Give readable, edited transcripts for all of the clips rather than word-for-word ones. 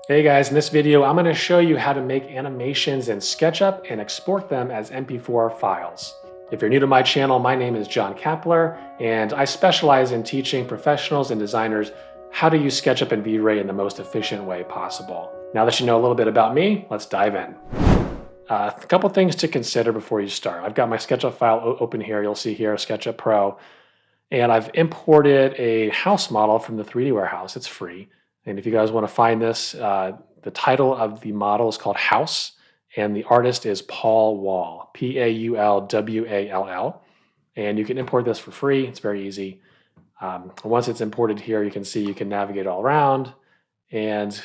Hey guys, in this video, I'm going to show you how to make animations in SketchUp and export them as MP4 files. If you're new to my channel, my name is John Kapler, and I specialize in teaching professionals and designers how to use SketchUp and V-Ray in the most efficient way possible. Now that you know a little bit about me, let's dive in. A couple things to consider before you start. I've got my SketchUp file open here. You'll see here, SketchUp Pro. And I've imported a house model from the 3D warehouse. It's free. And if you guys want to find this, the title of the model is called House, and the artist is Paul Wall, Paulwall. And you can import this for free. It's very easy. Once it's imported here, you can see you can navigate all around and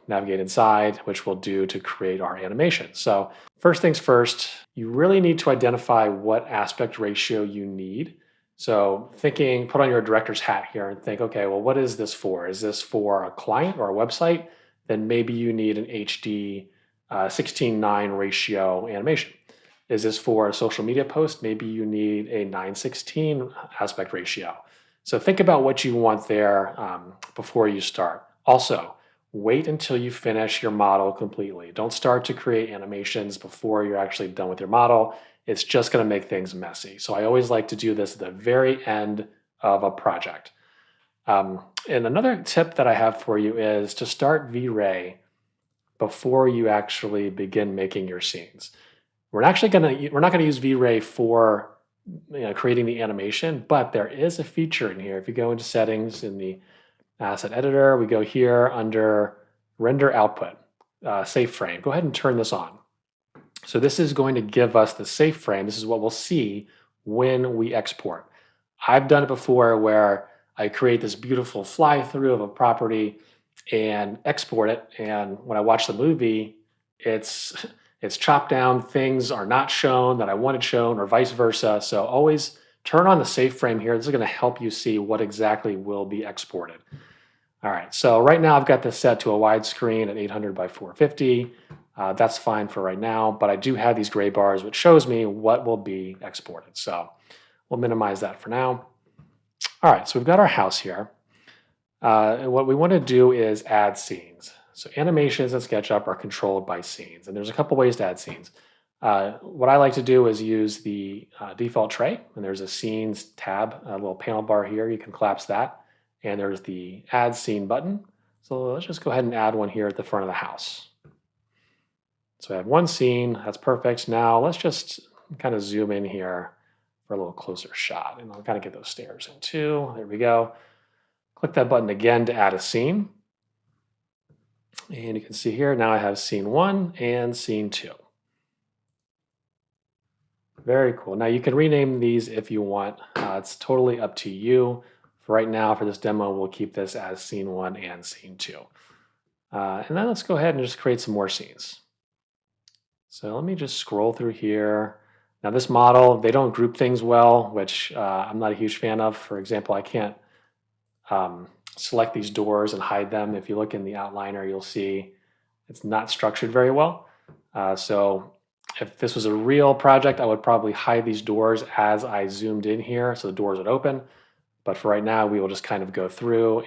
navigate inside, which we'll do to create our animation. So first things first, you really need to identify what aspect ratio you need. So put on your director's hat here and think, okay, well, what is this for? Is this for a client or a website? Then maybe you need an HD 16:9 ratio animation. Is this for a social media post? Maybe you need a 9:16 aspect ratio. So think about what you want there before you start. Also, wait until you finish your model completely. Don't start to create animations before you're actually done with your model. It's just going to make things messy. So I always like to do this at the very end of a project. And another tip that I have for you is to start V-Ray before you actually begin making your scenes. We're not going to use V-Ray for creating the animation, but there is a feature in here. If you go into settings in the asset editor, we go here under render output, safe frame. Go ahead and turn this on. So this is going to give us the safe frame. This is what we'll see when we export. I've done it before where I create this beautiful fly through of a property and export it. And when I watch the movie, it's chopped down. Things are not shown that I wanted shown or vice versa. So always turn on the safe frame here. This is going to help you see what exactly will be exported. All right, so right now I've got this set to a widescreen at 800 by 450. That's fine for right now, but I do have these gray bars, which shows me what will be exported. So we'll minimize that for now. All right, so we've got our house here. And what we want to do is add scenes. So animations in SketchUp are controlled by scenes, and there's a couple ways to add scenes. What I like to do is use the default tray, and there's a scenes tab, a little panel bar here. You can collapse that, and there's the add scene button. So let's just go ahead and add one here at the front of the house. So I have one scene, that's perfect. Now let's just kind of zoom in here for a little closer shot, and I'll kind of get those stairs in too. There we go. Click that button again to add a scene. And you can see here, now I have scene 1 and scene 2. Very cool. Now you can rename these if you want. It's totally up to you. For right now, for this demo, we'll keep this as scene 1 and scene 2. And then let's go ahead and just create some more scenes. So let me just scroll through here. Now this model, they don't group things well, which I'm not a huge fan of. For example, I can't select these doors and hide them. If you look in the outliner, you'll see it's not structured very well. So if this was a real project, I would probably hide these doors as I zoomed in here so the doors would open. But for right now, we will just kind of go through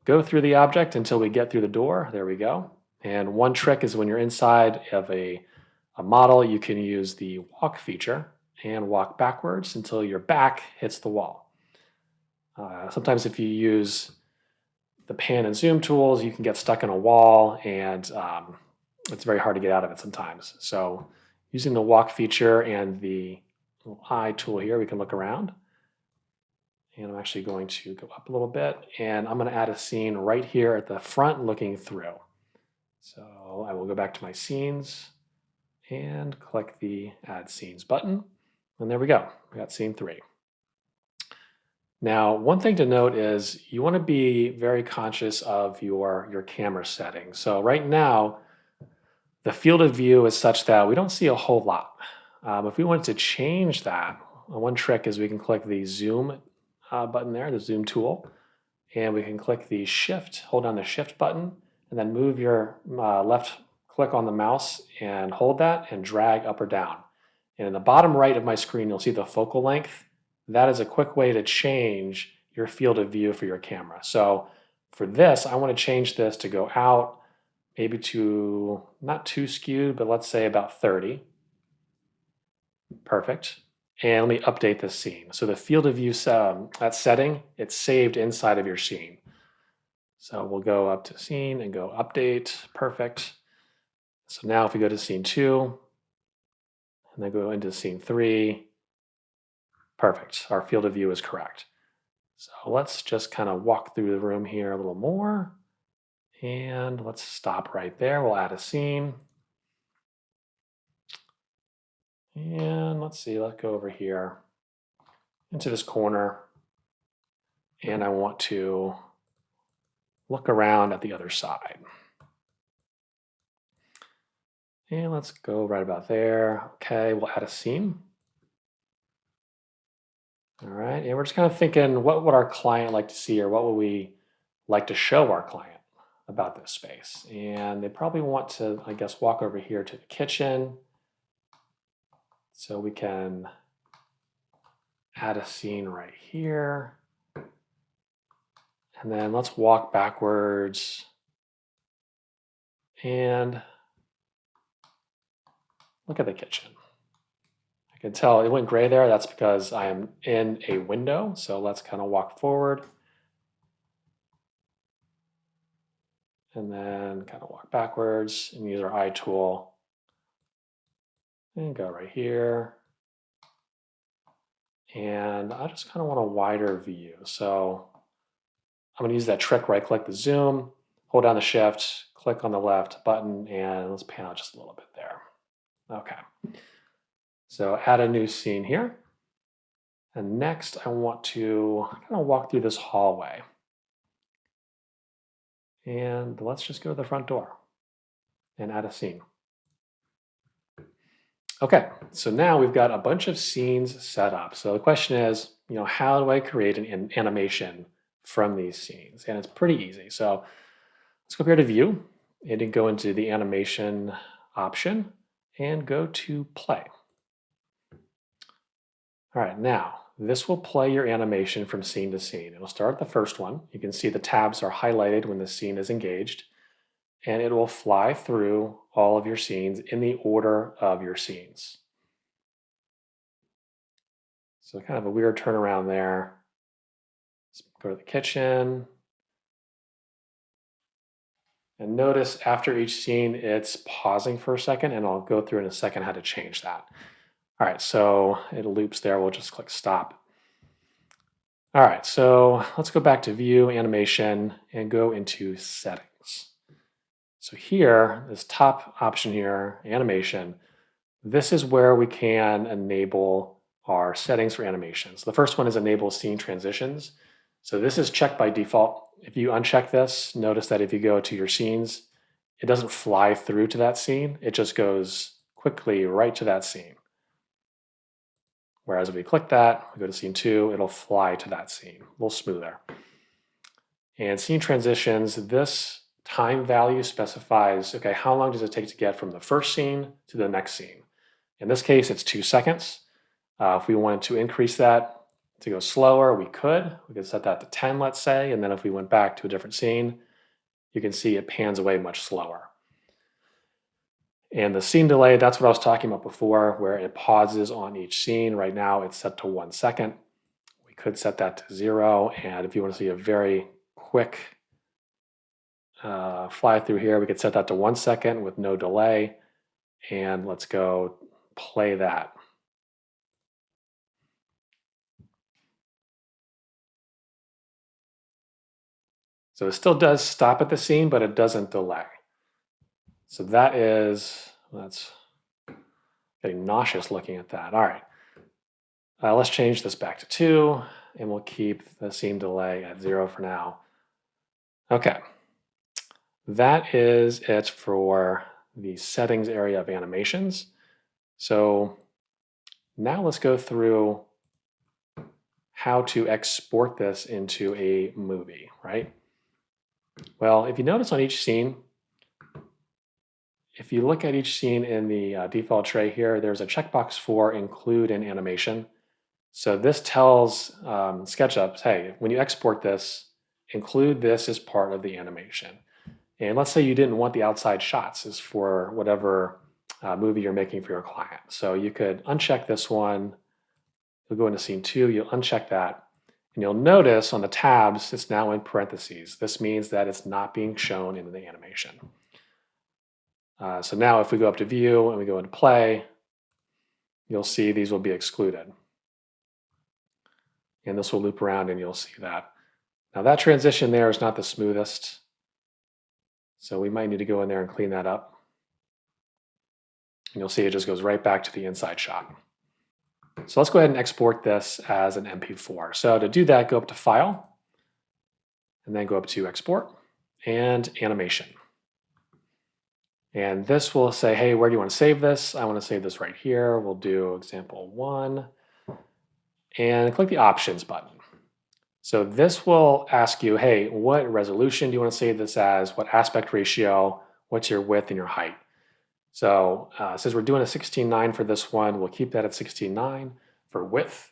the object until we get through the door. There we go. And one trick is when you're inside of a model, you can use the walk feature and walk backwards until your back hits the wall. Sometimes if you use the pan and zoom tools, you can get stuck in a wall, and it's very hard to get out of it sometimes. So using the walk feature and the little eye tool here, we can look around. And I'm actually going to go up a little bit, and I'm going to add a scene right here at the front looking through. So I will go back to my scenes and click the Add Scenes button. And there we go. We got scene 3. Now, one thing to note is you want to be very conscious of your camera settings. So right now, the field of view is such that we don't see a whole lot. If we wanted to change that, one trick is we can click the Zoom button there, the Zoom tool, and we can click the Shift, hold down the Shift button, and then move your left click on the mouse and hold that and drag up or down. And in the bottom right of my screen, you'll see the focal length. That is a quick way to change your field of view for your camera. So For this, I want to change this to go out maybe to not too skewed, but let's say about 30. Perfect. And let me update this scene. So the field of view, that setting, it's saved inside of your scene. So we'll go up to scene and go update. Perfect. So now if we go to scene 2 and then go into scene 3, perfect. Our field of view is correct. So let's just kind of walk through the room here a little more. And let's stop right there. We'll add a scene. And let's see, let's go over here into this corner. And I want to look around at the other side. And let's go right about there. Okay, we'll add a scene. All right, and we're just kind of thinking, what would our client like to see, or what would we like to show our client about this space? And they probably want to, I guess, walk over here to the kitchen. So we can add a scene right here. And then let's walk backwards and look at the kitchen. I can tell it went gray there. That's because I am in a window. So let's kind of walk forward. And then kind of walk backwards and use our eye tool. And go right here. And I just kind of want a wider view. So I'm going to use that trick, right click the zoom, hold down the shift, click on the left button, and let's pan out just a little bit there. Okay. So add a new scene here. And next I want to kind of walk through this hallway. And let's just go to the front door and add a scene. Okay, so now we've got a bunch of scenes set up. So the question is, how do I create an animation from these scenes? And it's pretty easy. So let's go here to View and then go into the Animation option and go to Play. All right, now this will play your animation from scene to scene. It'll start the first one. You can see the tabs are highlighted when the scene is engaged, and it will fly through all of your scenes in the order of your scenes. So kind of a weird turnaround there. Let's go to the kitchen. And notice after each scene, it's pausing for a second, and I'll go through in a second how to change that. All right, so it loops there. We'll just click stop. All right, so let's go back to View, Animation, and go into Settings. So here, this top option here, Animation, this is where we can enable our settings for animations. The first one is Enable Scene Transitions. So this is checked by default. If you uncheck this, notice that if you go to your scenes, it doesn't fly through to that scene. It just goes quickly right to that scene. Whereas if we click that, we go to scene 2, it'll fly to that scene, a little smoother. And scene transitions, this time value specifies, okay, how long does it take to get from the first scene to the next scene? In this case, it's 2 seconds. If we wanted to increase that to go slower, we could. We could set that to 10, let's say, and then if we went back to a different scene, you can see it pans away much slower. And the scene delay, that's what I was talking about before, where it pauses on each scene. Right now, it's set to 1 second. We could set that to 0, and if you want to see a very quick fly through here, we could set that to 1 second with no delay, and let's go play that. So it still does stop at the scene, but it doesn't delay. So that's getting nauseous looking at that. All right, let's change this back to 2, and we'll keep the scene delay at 0 for now. Okay, that is it for the settings area of animations. So now let's go through how to export this into a movie, right? Well, if you notice on each scene, if you look at each scene in the default tray here, there's a checkbox for include in animation. So this tells SketchUp, hey, when you export this, include this as part of the animation. And let's say you didn't want the outside shots as for whatever movie you're making for your client. So you could uncheck this one. You'll go into scene 2, you'll uncheck that. And you'll notice on the tabs, it's now in parentheses. This means that it's not being shown in the animation. So now if we go up to view and we go into play, you'll see these will be excluded. And this will loop around and you'll see that. Now that transition there is not the smoothest. So we might need to go in there and clean that up. And you'll see it just goes right back to the inside shot. So let's go ahead and export this as an MP4. So to do that, go up to File, and then go up to Export and Animation. And this will say, hey, where do you want to save this? I want to save this right here. We'll do example 1 and click the Options button. So this will ask you, hey, what resolution do you want to save this as? What aspect ratio? What's your width and your height? So since we're doing a 16:9 for this one, we'll keep that at 16:9. For width,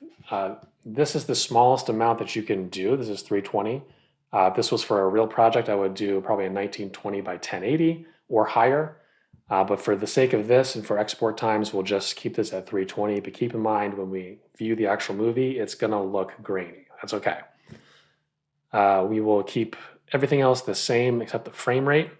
this is the smallest amount that you can do. This is 320. If this was for a real project, I would do probably a 1920 by 1080 or higher. But for the sake of this and for export times, we'll just keep this at 320. But keep in mind, when we view the actual movie, it's going to look grainy. That's okay. We will keep everything else the same except the frame rate.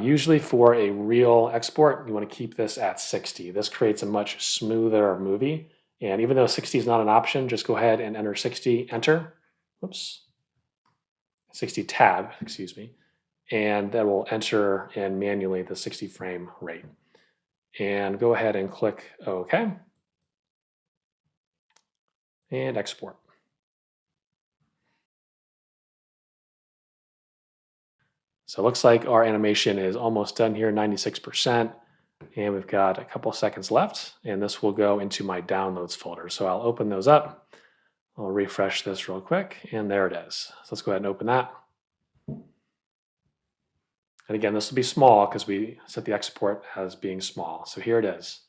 Usually for a real export, you want to keep this at 60. This creates a much smoother movie. And even though 60 is not an option, just go ahead and enter 60, enter. Whoops. 60 tab, excuse me. And that will enter in manually the 60 frame rate. And go ahead and click OK. And export. So it looks like our animation is almost done here, 96%. And we've got a couple seconds left. And this will go into my downloads folder. So I'll open those up. I'll refresh this real quick. And there it is. So let's go ahead and open that. And again, this will be small because we set the export as being small. So here it is.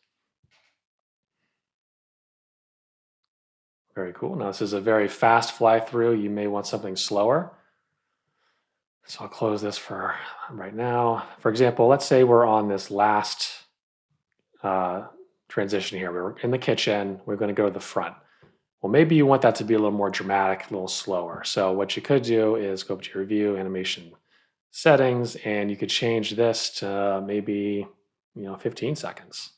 Very cool. Now this is a very fast fly through. You may want something slower. So I'll close this for right now. For example, let's say we're on this last transition here. We're in the kitchen. We're going to go to the front. Well, maybe you want that to be a little more dramatic, a little slower. So what you could do is go up to your view, animation settings, and you could change this to maybe 15 seconds.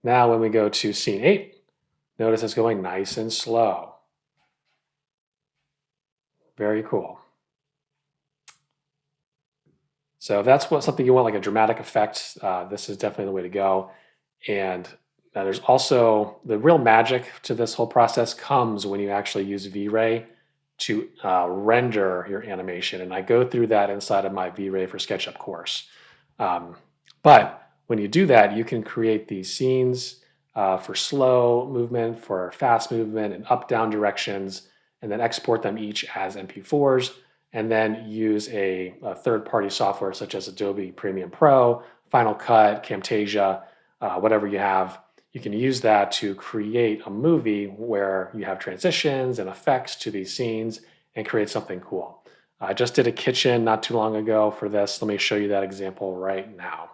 Now when we go to scene 8, notice it's going nice and slow. Very cool. So if that's something you want, like a dramatic effect, this is definitely the way to go. And there's also the real magic to this whole process comes when you actually use V-Ray to render your animation. And I go through that inside of my V-Ray for SketchUp course. But when you do that, you can create these scenes for slow movement, for fast movement, and up-down directions, and then export them each as MP4s, and then use a third-party software such as Adobe Premiere Pro, Final Cut, Camtasia, whatever you have. You can use that to create a movie where you have transitions and effects to these scenes and create something cool. I just did a kitchen not too long ago for this. Let me show you that example right now.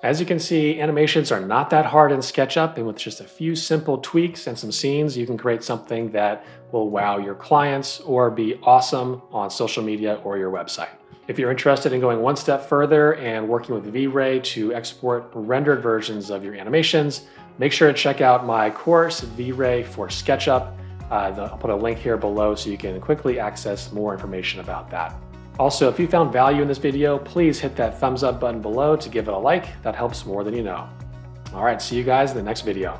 As you can see, animations are not that hard in SketchUp, and with just a few simple tweaks and some scenes, you can create something that will wow your clients or be awesome on social media or your website. If you're interested in going one step further and working with V-Ray to export rendered versions of your animations, make sure to check out my course, V-Ray for SketchUp. I'll put a link here below so you can quickly access more information about that. Also, if you found value in this video, please hit that thumbs up button below to give it a like. That helps more than you know. All right, see you guys in the next video.